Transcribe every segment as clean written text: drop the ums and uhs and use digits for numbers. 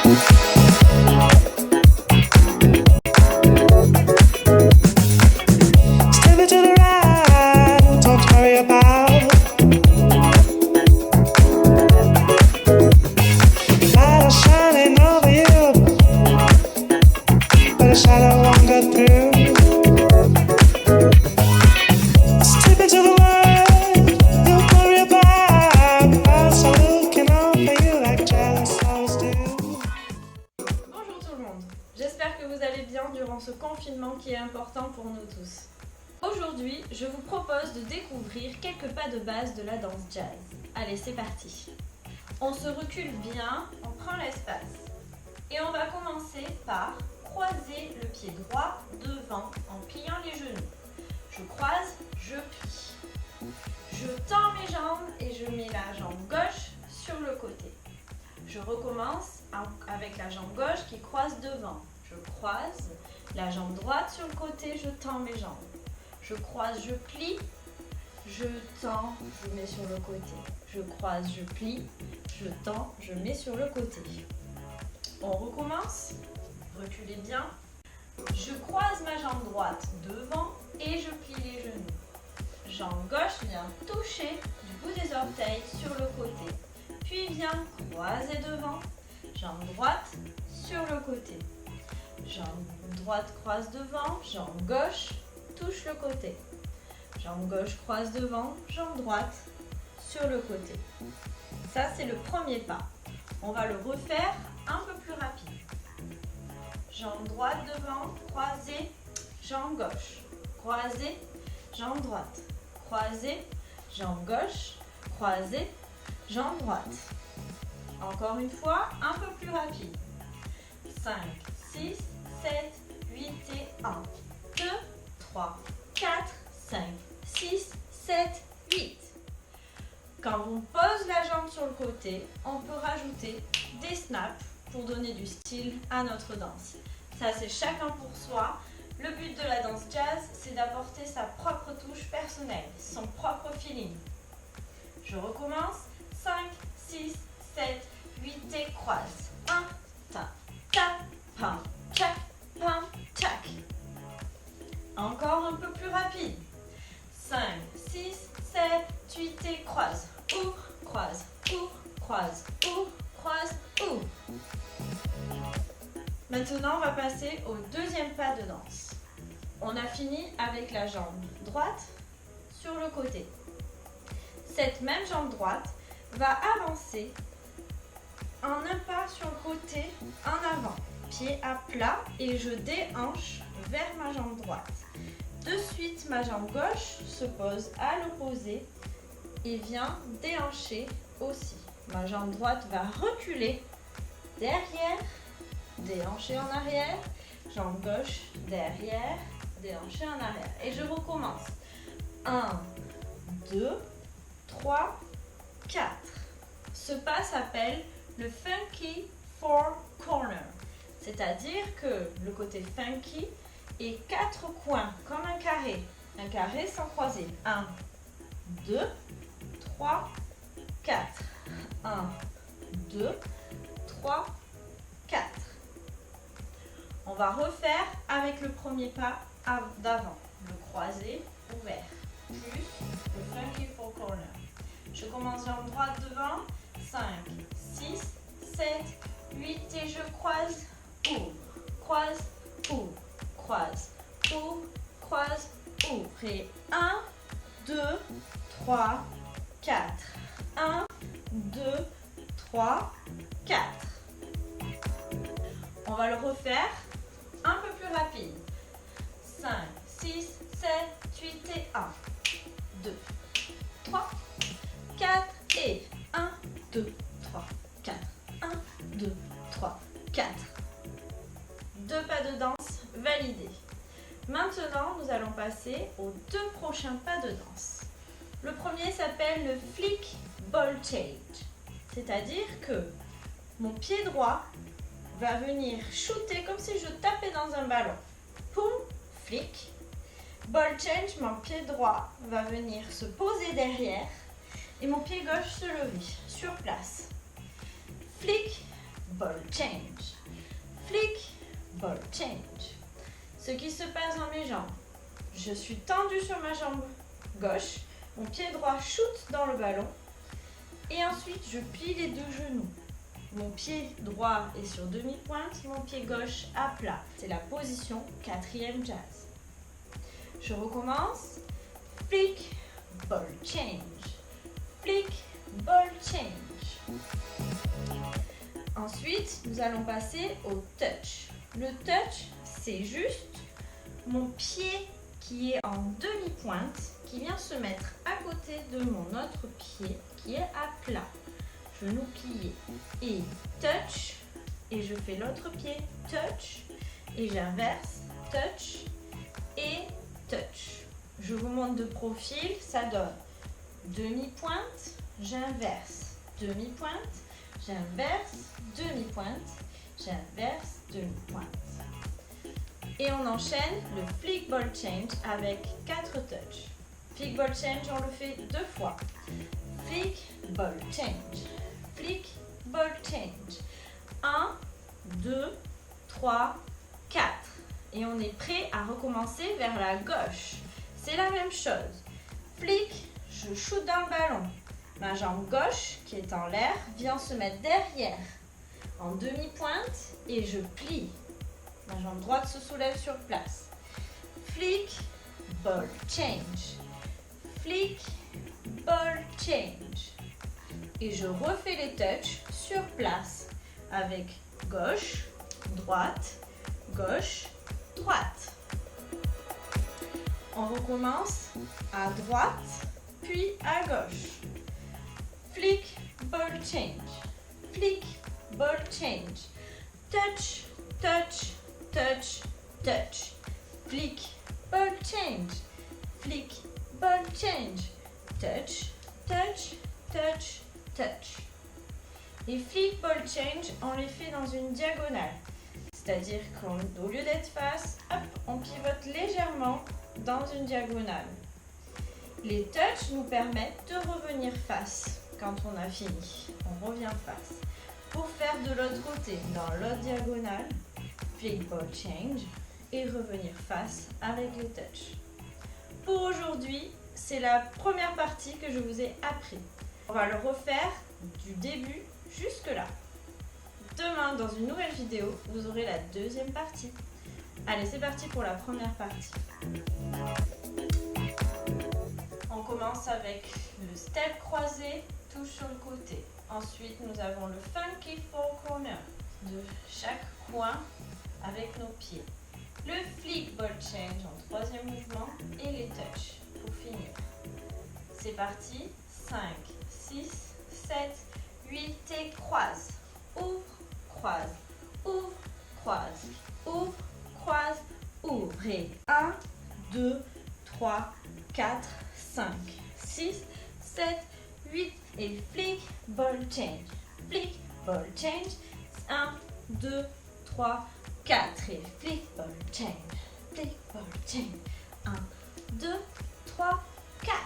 Step it to the right, don't hurry about. Light is shining over you, but a shadow won't go through. Step it to the right, don't hurry about. Eyes are looking over you like jealous always do. Bonjour tout le monde, j'espère que vous allez bien durant ce confinement qui est important pour nous tous. Aujourd'hui, je vous propose de découvrir quelques pas de base de la danse jazz. Allez, c'est parti. On se recule bien, on prend l'espace. Et on va commencer par croiser le pied droit devant en pliant les genoux. Je croise, je plie. Je tends mes jambes et je mets la jambe gauche sur le côté. Je recommence avec la jambe gauche qui croise devant. Je croise, la jambe droite sur le côté, je tends mes jambes. Je croise, je plie, je tends, je mets sur le côté. Je croise, je plie, je tends, je mets sur le côté. On recommence, reculez bien. Je croise ma jambe droite devant et je plie les genoux. Jambe gauche vient toucher du bout des orteils sur le côté. Puis vient croiser devant. Jambe droite sur le côté. Jambe droite croise devant, jambe gauche touche le côté. Jambe gauche croise devant, jambe droite sur le côté. Ça, c'est le premier pas. On va le refaire un peu plus rapide. Jambe droite devant, croisée, jambe gauche. Croisée, jambe droite. Croisée, jambe gauche. Croisée, jambe droite. Encore une fois, un peu plus rapide. 5, 6, 7, 8 et 1. 2, 3, 4, 5, 6, 7, 8. Quand on pose la jambe sur le côté, on peut rajouter des snaps pour donner du style à notre danse. Ça, c'est chacun pour soi. Le but de la danse jazz, c'est d'apporter sa propre touche personnelle, son propre feeling. Je recommence. 5, 6, 7, 8 et croise. 1, ta, ta, pam, tchac, pam, tchac. Encore un peu plus rapide. 5, 6, 7, 8 et croise. Ouvre, croise, ouvre, croise, ouvre, croise, ouvre. Maintenant, on va passer au deuxième pas de danse. On a fini avec la jambe droite sur le côté. Cette même jambe droite va avancer en un pas sur le côté en avant. Pied à plat et je déhanche vers ma jambe droite. De suite, ma jambe gauche se pose à l'opposé et vient déhancher aussi. Ma jambe droite va reculer derrière, déhancher en arrière, jambe gauche derrière, déhancher en arrière. Et je recommence. 1, 2, 3, 4. Ce pas s'appelle le Funky Four Corner. C'est-à-dire que le côté funky est 4 coins, comme un carré sans croiser. 1, 2, 3, 4. 1, 2, 3, 4. On va refaire avec le premier pas d'avant. Le croisé ouvert, plus le funky four corner. Je commence jambe droite devant. 5, 6, 7, 8 et je croise, ouvre, croise, ouvre, croise, ouvre, croise, ouvre. Et 1, 2, 3, 4. 1, 2, 3, 4. On va le refaire un peu plus rapide. 5, 6, 7, 8 et 1. 2, 3, 4 et 1, 2, 3, 4. 1, 2, 3, 4. Deux pas de danse validés. Maintenant, nous allons passer aux deux prochains pas de danse. Le premier s'appelle le flick ball change. C'est-à-dire que mon pied droit va venir shooter comme si je tapais dans un ballon. Poum, flick. Ball change, mon pied droit va venir se poser derrière et mon pied gauche se lever sur place. Flick, ball change. ball change. Ce qui se passe dans mes jambes. Je suis tendue sur ma jambe gauche, mon pied droit shoot dans le ballon et ensuite je plie les deux genoux. Mon pied droit est sur demi-pointe, mon pied gauche à plat. C'est la position 4e jazz. Je recommence. Flick, ball change. Flick, ball change. Ensuite, nous allons passer au touch. Le touch, c'est juste mon pied qui est en demi-pointe, qui vient se mettre à côté de mon autre pied qui est à plat. Genou plié. Et touch, et je fais l'autre pied, touch, et j'inverse, touch, et touch. Je vous montre de profil, ça donne demi-pointe, j'inverse, demi-pointe, j'inverse, demi-pointe, j'inverse, demi-pointe. Et on enchaîne le flick ball change avec 4 touches. Flick ball change, on le fait 2 fois. Flick ball change. Flick ball change. 1, 2, 3, 4. Et on est prêt à recommencer vers la gauche. C'est la même chose. Flick, je shoot dans le ballon. Ma jambe gauche, qui est en l'air, vient se mettre derrière, en demi-pointe, et je plie. Ma jambe droite se soulève sur place. Flick, ball change. Flick, ball change. Et je refais les touches sur place avec gauche, droite, gauche, droite. On recommence à droite, puis à gauche. Flick, ball change. Flick, ball change. Touch, touch, touch, touch. Flick, ball change. Flick, ball change. Touch, touch, touch, touch. Les flick, ball change, on les fait dans une diagonale. C'est-à-dire qu'au lieu d'être face, hop, on pivote légèrement dans une diagonale. Les touches nous permettent de revenir face quand on a fini. On revient face. Pour faire de l'autre côté, dans l'autre diagonale, flick ball change et revenir face avec les touches. Pour aujourd'hui, c'est la première partie que je vous ai appris. On va le refaire du début jusque là. Demain, dans une nouvelle vidéo, vous aurez la deuxième partie. Allez, c'est parti pour la première partie. On commence avec le step croisé, touche sur le côté. Ensuite, nous avons le funky four corner de chaque coin avec nos pieds. Le flick ball change en troisième mouvement et les touches pour finir. C'est parti. 5, 6, 7, 8 et croise. Ouvre, croise, ouvre, croise, ouvre, croise, ouvre. Et 1, 2, 3, 4, 5, 6, 7, 8 et flick, ball change. Flick, ball change. 1, 2, 3, 4 et flick, ball change. Flick, ball change. 1, 2, 3, 4.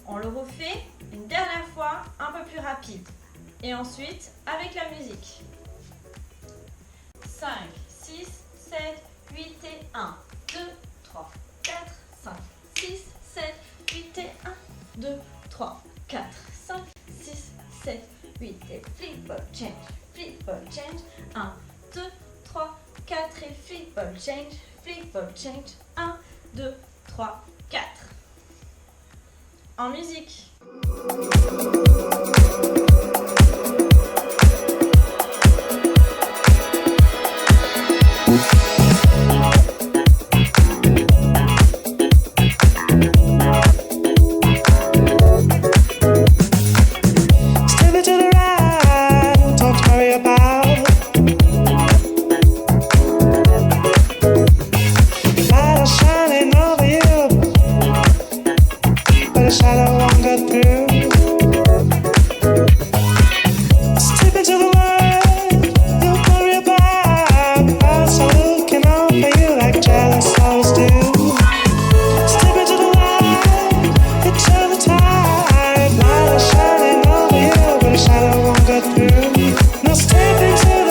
On le refait une dernière fois, un peu plus rapide. Et ensuite, avec la musique. 5, 6, 7, 8 et 1, 2, 3, 4, 5, 6, 7, 8 et 1, 2, 3, 4, 5, 6, 7, 8 et flick ball change, 1, 2, 3, 4 et flick ball change, 1, 2, 3, 4. En musique. Step it to the right, don't hurry about. Light is shining over you, but a shadow won't go through. Step into the light, don't worry about. Also looking out for you like jealous always do. Step into the light, it's all the time. Light is shining over you, but a shadow won't go through. No step into